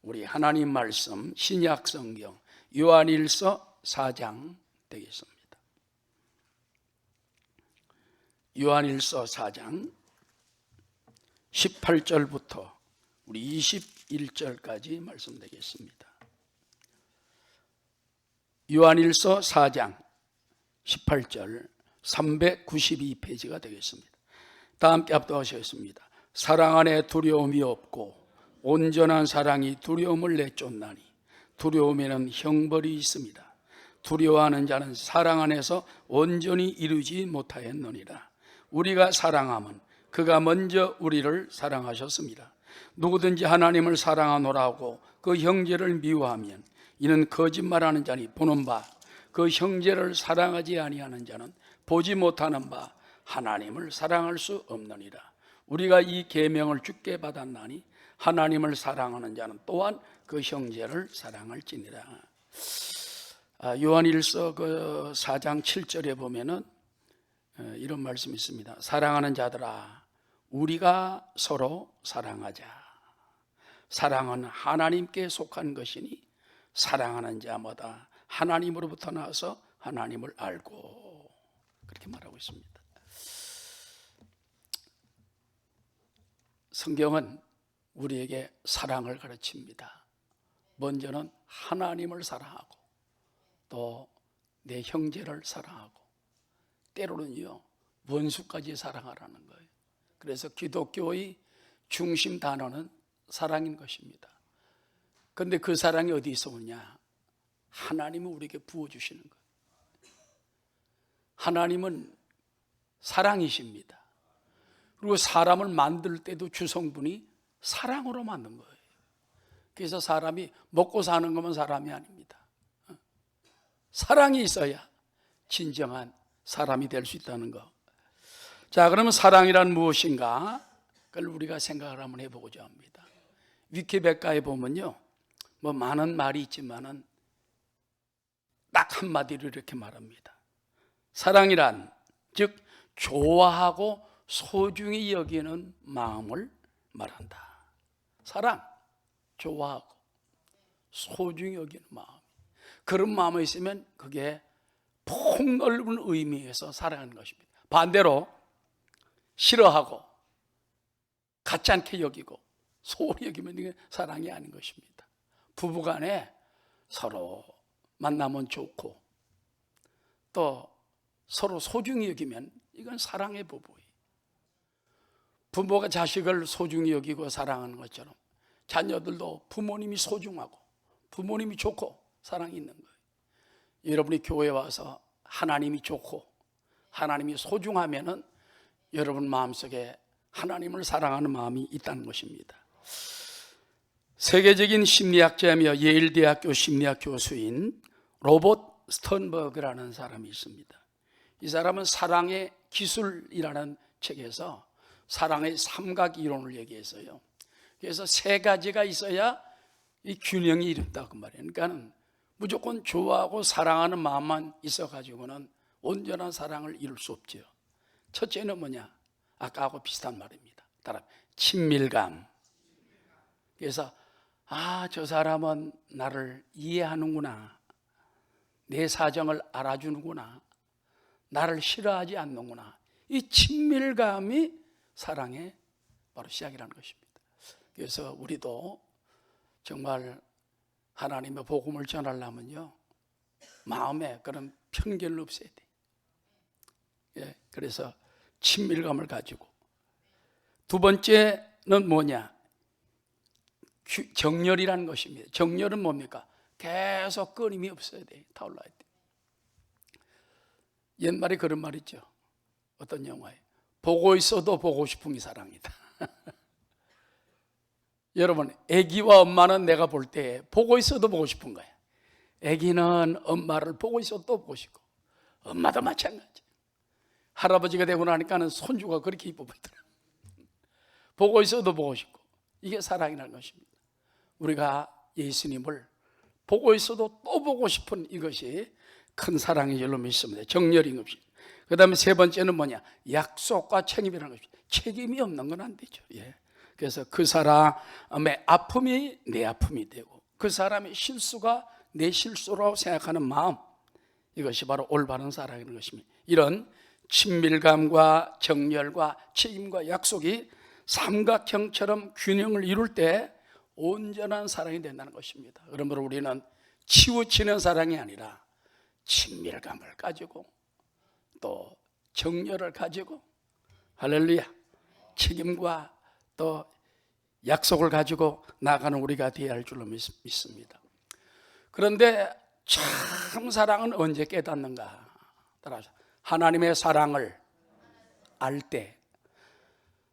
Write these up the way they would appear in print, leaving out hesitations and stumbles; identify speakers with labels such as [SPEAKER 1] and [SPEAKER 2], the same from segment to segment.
[SPEAKER 1] 우리 하나님 말씀 신약 성경 요한일서 4장 되겠습니다. 요한일서 4장 18절부터 우리 21절까지 말씀드리겠습니다. 요한일서 4장 18절 392페이지가 되겠습니다. 다 함께 합독하시겠습니다. 사랑 안에 두려움이 없고 온전한 사랑이 두려움을 내쫓나니 두려움에는 형벌이 있습니다. 두려워하는 자는 사랑 안에서 온전히 이루지 못하였느니라. 우리가 사랑하면 그가 먼저 우리를 사랑하셨습니다. 누구든지 하나님을 사랑하노라고 그 형제를 미워하면 이는 거짓말하는 자니 보는 바 그 형제를 사랑하지 아니하는 자는 보지 못하는 바 하나님을 사랑할 수 없느니라. 우리가 이 계명을 주께 받았나니 하나님을 사랑하는 자는 또한 그 형제를 사랑할지니라. 요한일서 그 4장 7절에 보면은 이런 말씀이 있습니다. 사랑하는 자들아, 우리가 서로 사랑하자. 사랑은 하나님께 속한 것이니 사랑하는 자마다 하나님으로부터 나와서 하나님을 알고, 그렇게 말하고 있습니다. 성경은 우리에게 사랑을 가르칩니다. 먼저는 하나님을 사랑하고 또 내 형제를 사랑하고 때로는요 원수까지 사랑하라는 거예요. 그래서 기독교의 중심 단어는 사랑인 것입니다. 그런데 그 사랑이 어디서 오냐? 하나님은 우리에게 부어주시는 거예요. 하나님은 사랑이십니다. 그리고 사람을 만들 때도 주성분이 사랑으로 만든 거예요. 그래서 사람이 먹고 사는 것만 사람이 아닙니다. 사랑이 있어야 진정한 사람이 될 수 있다는 거. 자, 그러면 사랑이란 무엇인가? 그걸 우리가 생각을 한번 해보고자 합니다. 위키백과에 보면요, 뭐 많은 말이 있지만은 딱 한마디로 이렇게 말합니다. 사랑이란 즉 좋아하고 소중히 여기는 마음을 말한다. 사랑, 좋아하고 소중히 여기는 마음, 그런 마음이 있으면 그게 폭넓은 의미에서 사랑하는 것입니다. 반대로 싫어하고 같지 않게 여기고 소홀히 여기면 이게 사랑이 아닌 것입니다. 부부간에 서로 만나면 좋고 또 서로 소중히 여기면 이건 사랑의 부부예요. 부모가 자식을 소중히 여기고 사랑하는 것처럼 자녀들도 부모님이 소중하고 부모님이 좋고 사랑이 있는 거예요. 여러분이 교회에 와서 하나님이 좋고 하나님이 소중하면은 여러분 마음속에 하나님을 사랑하는 마음이 있다는 것입니다. 세계적인 심리학자이며 예일대학교 심리학 교수인 로버트 스턴버그라는 사람이 있습니다. 이 사람은 사랑의 기술이라는 책에서 사랑의 삼각 이론을 얘기했어요. 그래서 세 가지가 있어야 이 균형이 이룬다고 말이에요. 그러니까 무조건 좋아하고 사랑하는 마음만 있어가지고는 온전한 사랑을 이룰 수 없죠. 첫째는 뭐냐? 아까하고 비슷한 말입니다. 따라 친밀감. 그래서 저 사람은 나를 이해하는구나, 내 사정을 알아주는구나, 나를 싫어하지 않는구나. 이 친밀감이 사랑의 바로 시작이라는 것입니다. 그래서 우리도 정말 하나님의 복음을 전하려면요 마음에 그런 편견을 없애야 돼. 그래서 친밀감을 가지고. 두 번째는 뭐냐? 정열이라는 것입니다. 정열은 뭡니까? 계속 끊임이 없어야 돼. 타올라야 돼. 옛말에 그런 말 있죠. 어떤 영화에 보고 있어도 보고 싶은 게 사랑이다. 여러분, 아기와 엄마는 내가 볼 때 보고 있어도 보고 싶은 거야. 아기는 엄마를 보고 있어도 또 보고 싶고, 엄마도 마찬가지. 할아버지가 되고 나니까는 손주가 그렇게 이뻐 보이더라. 보고 있어도 보고 싶고, 이게 사랑이라는 것입니다. 우리가 예수님을 보고 있어도 또 보고 싶은 이것이 큰 사랑인 줄로 믿습니다. 정열인 것이. 그 다음에 세 번째는 뭐냐? 약속과 책임이라는 것입니다. 책임이 없는 건 안 되죠. 그래서 그 사람의 아픔이 내 아픔이 되고 그 사람의 실수가 내 실수라고 생각하는 마음, 이것이 바로 올바른 사랑이라는 것입니다. 이런 친밀감과 정열과 책임과 약속이 삼각형처럼 균형을 이룰 때 온전한 사랑이 된다는 것입니다. 그러므로 우리는 치우치는 사랑이 아니라 친밀감을 가지고 또 정열을 가지고, 할렐루야, 책임과 또 약속을 가지고 나가는 우리가 되어야 할 줄로 믿습니다. 그런데 참 사랑은 언제 깨닫는가? 따라서 하나님의 사랑을 알 때,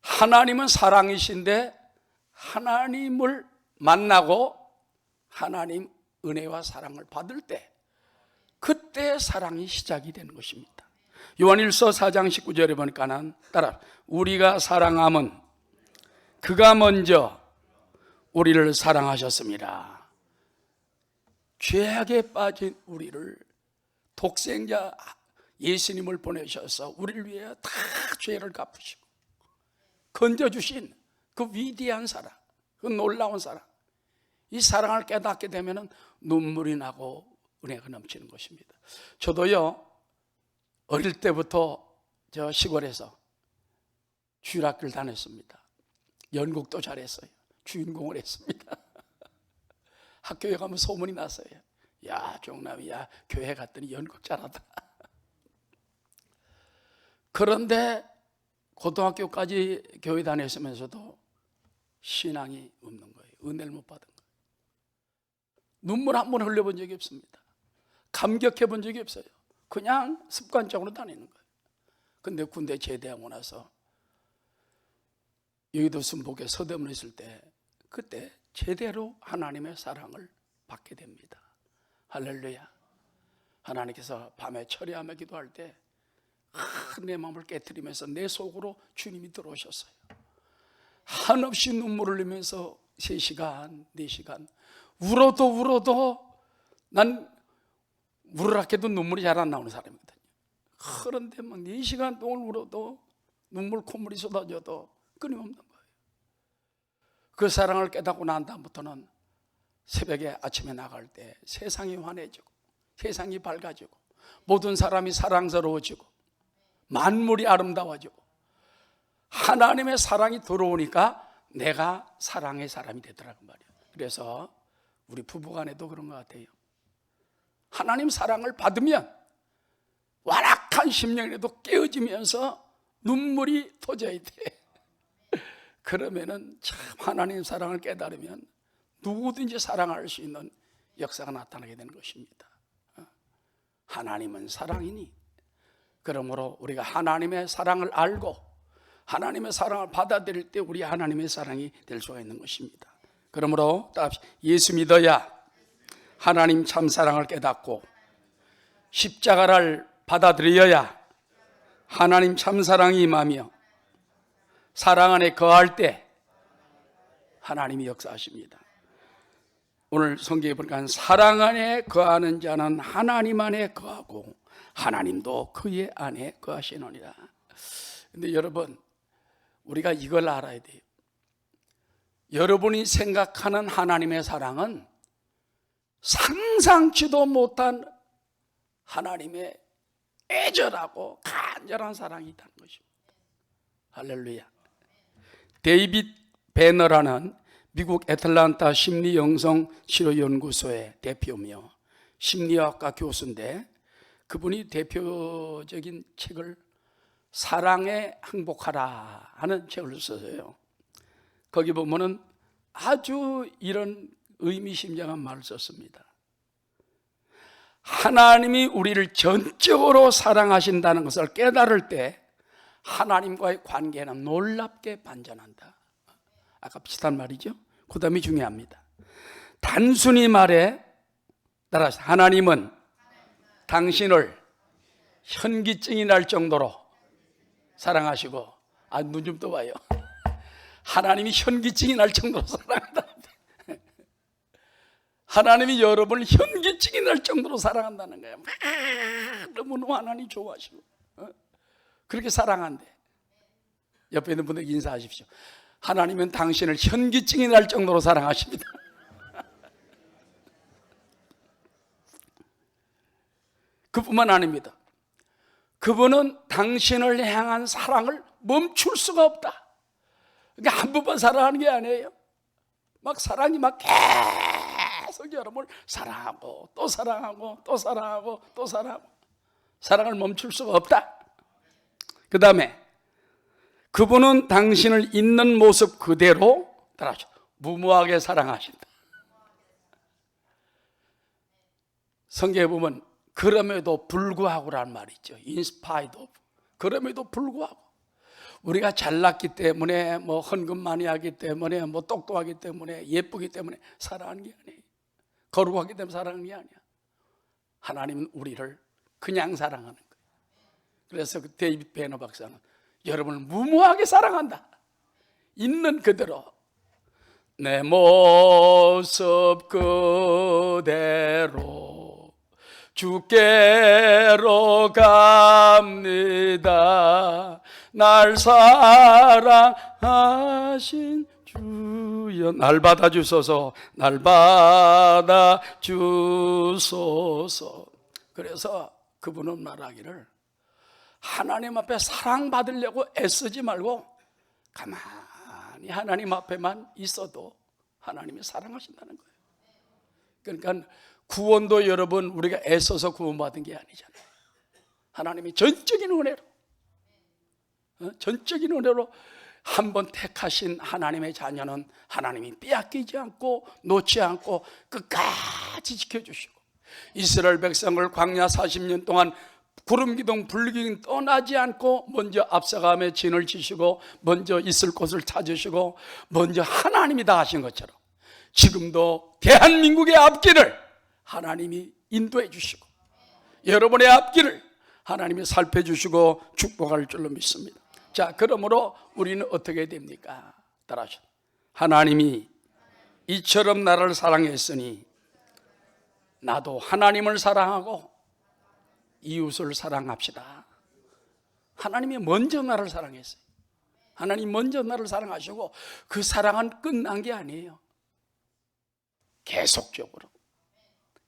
[SPEAKER 1] 하나님은 사랑이신데 하나님을 만나고 하나님 은혜와 사랑을 받을 때, 그때 사랑이 시작이 되는 것입니다. 요한일서 4장 19절에 보니까는 따라, 우리가 사랑함은 그가 먼저 우리를 사랑하셨습니다. 죄악에 빠진 우리를 독생자 예수님을 보내셔서 우리를 위해 다 죄를 갚으시고 건져주신 그 위대한 사랑, 그 놀라운 사랑, 이 사랑을 깨닫게 되면 눈물이 나고 은혜가 넘치는 것입니다. 저도요, 어릴 때부터 저 시골에서 주일학교를 다녔습니다. 연극도 잘했어요. 주인공을 했습니다. 학교에 가면 소문이 났어요. 야, 종남이, 야, 교회 갔더니 연극 잘하다. 그런데 고등학교까지 교회 다녔으면서도 신앙이 없는 거예요. 은혜를 못 받은 거예요. 눈물 한 번 흘려본 적이 없습니다. 감격해 본 적이 없어요. 그냥 습관적으로 다니는 거예요. 근데 군대 제대하고 나서 여의도 순복에 서대문에 있을 때, 그때 제대로 하나님의 사랑을 받게 됩니다. 할렐루야. 하나님께서 밤에 철야하며 기도할 때 내 마음을 깨트리면서 내 속으로 주님이 들어오셨어요. 한없이 눈물을 흘리면서 3시간, 4시간 울어도 난 울으라해도 눈물이 잘 안 나오는 사람이거든요. 그런데 막 4시간 동안 울어도 눈물 콧물이 쏟아져도 끊임없는 거예요. 그 사랑을 깨닫고 난 다음부터는 새벽에 아침에 나갈 때 세상이 환해지고 세상이 밝아지고 모든 사람이 사랑스러워지고 만물이 아름다워지고 하나님의 사랑이 들어오니까 내가 사랑의 사람이 되더라고 말이에요. 그래서 우리 부부간에도 그런 것 같아요. 하나님 사랑을 받으면 완악한 심령에도 깨어지면서 눈물이 터져야 돼. 그러면은 참 하나님 사랑을 깨달으면 누구든지 사랑할 수 있는 역사가 나타나게 되는 것입니다. 하나님은 사랑이니, 그러므로 우리가 하나님의 사랑을 알고 하나님의 사랑을 받아들일 때 우리 하나님의 사랑이 될 수가 있는 것입니다. 그러므로 예수 믿어야 하나님 참 사랑을 깨닫고 십자가를 받아들여야 하나님 참 사랑이 임하며 사랑 안에 거할 때 하나님이 역사하십니다. 오늘 성경에 보니까 사랑 안에 거하는 자는 하나님 안에 거하고 하나님도 그의 안에 거하시느니라. 근데 여러분, 우리가 이걸 알아야 돼요. 여러분이 생각하는 하나님의 사랑은 상상치도 못한 하나님의 애절하고 간절한 사랑이 있다는 것입니다. 할렐루야. 데이빗 배너라는 미국 애틀란타 심리영성치료연구소의 대표며 심리학과 교수인데, 그분이 대표적인 책을 사랑에 항복하라 하는 책을 썼어요. 거기 보면은 아주 이런 의미심장한 말을 썼습니다. 하나님이 우리를 전적으로 사랑하신다는 것을 깨달을 때 하나님과의 관계는 놀랍게 반전한다. 아까 비슷한 말이죠. 그 다음이 중요합니다. 단순히 말해, 따라서 하나님은 당신을 현기증이 날 정도로 사랑하시고, 눈 좀 떠봐요. 하나님이 현기증이 날 정도로 사랑한다. 하나님이 여러분을 현기증이 날 정도로 사랑한다는 거예요. 너무너무 하나님 좋아하시고 그렇게 사랑한대. 옆에 있는 분들 인사하십시오. 하나님은 당신을 현기증이 날 정도로 사랑하십니다. 그뿐만 아닙니다. 그분은 당신을 향한 사랑을 멈출 수가 없다. 그러니까 한 번만 사랑하는 게 아니에요. 막 사랑이 막 계속 여러분을 사랑하고 또 사랑하고 또 사랑하고 또 사랑하고, 사랑을 멈출 수가 없다. 그 다음에 그분은 당신을 있는 모습 그대로 따라하죠. 무모하게 사랑하신다. 성경에 보면 그럼에도 불구하고라는 말이 있죠. In spite of. 그럼에도 불구하고. 우리가 잘났기 때문에, 뭐 헌금 많이 하기 때문에, 뭐 똑똑하기 때문에, 예쁘기 때문에 사랑하는 게 아니에요. 거룩하기 때문에 사랑하는 게 아니야. 하나님은 우리를 그냥 사랑하는 거예요. 그래서 그 데이비드 베너 박사는 여러분을 무모하게 사랑한다. 있는 그대로 내 모습 그대로 주께로 갑니다. 날 사랑하신 주여, 날 받아주소서, 날 받아주소서. 그래서 그분은 말하기를 하나님 앞에 사랑받으려고 애쓰지 말고 가만히 하나님 앞에만 있어도 하나님이 사랑하신다는 거예요. 그러니까 구원도 여러분 우리가 애써서 구원받은 게 아니잖아요. 하나님이 전적인 은혜로, 전적인 은혜로 한번 택하신 하나님의 자녀는 하나님이 빼앗기지 않고 놓지 않고 끝까지 지켜주시고, 이스라엘 백성을 광야 40년 동안 구름기둥 불기둥 떠나지 않고 먼저 앞서가며 진을 치시고 먼저 있을 곳을 찾으시고 먼저 하나님이 다 하신 것처럼 지금도 대한민국의 앞길을 하나님이 인도해 주시고 여러분의 앞길을 하나님이 살펴주시고 축복할 줄로 믿습니다. 자, 그러므로 우리는 어떻게 됩니까? 따라하시죠. 하나님이 이처럼 나를 사랑했으니 나도 하나님을 사랑하고 이웃을 사랑합시다. 하나님이 먼저 나를 사랑했어요. 하나님 먼저 나를 사랑하시고 그 사랑은 끝난 게 아니에요. 계속적으로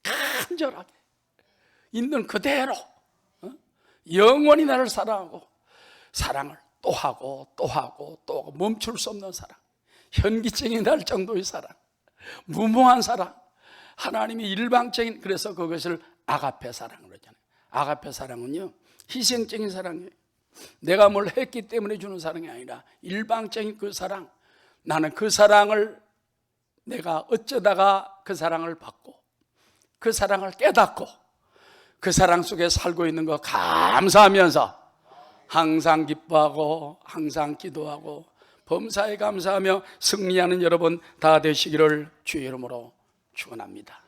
[SPEAKER 1] 간절하게 있는 그대로 영원히 나를 사랑하고 사랑을 또 하고 또 하고 또 하고 멈출 수 없는 사랑, 현기증이 날 정도의 사랑, 무모한 사랑, 하나님이 일방적인, 그래서 그것을 아가페 사랑으로 그러잖아요. 아가페 사랑은요 희생적인 사랑이에요. 내가 뭘 했기 때문에 주는 사랑이 아니라 일방적인 그 사랑, 나는 그 사랑을 내가 어쩌다가 그 사랑을 받고 그 사랑을 깨닫고 그 사랑 속에 살고 있는 거 감사하면서 항상 기뻐하고 항상 기도하고 범사에 감사하며 승리하는 여러분 다 되시기를 주의 이름으로 축원합니다.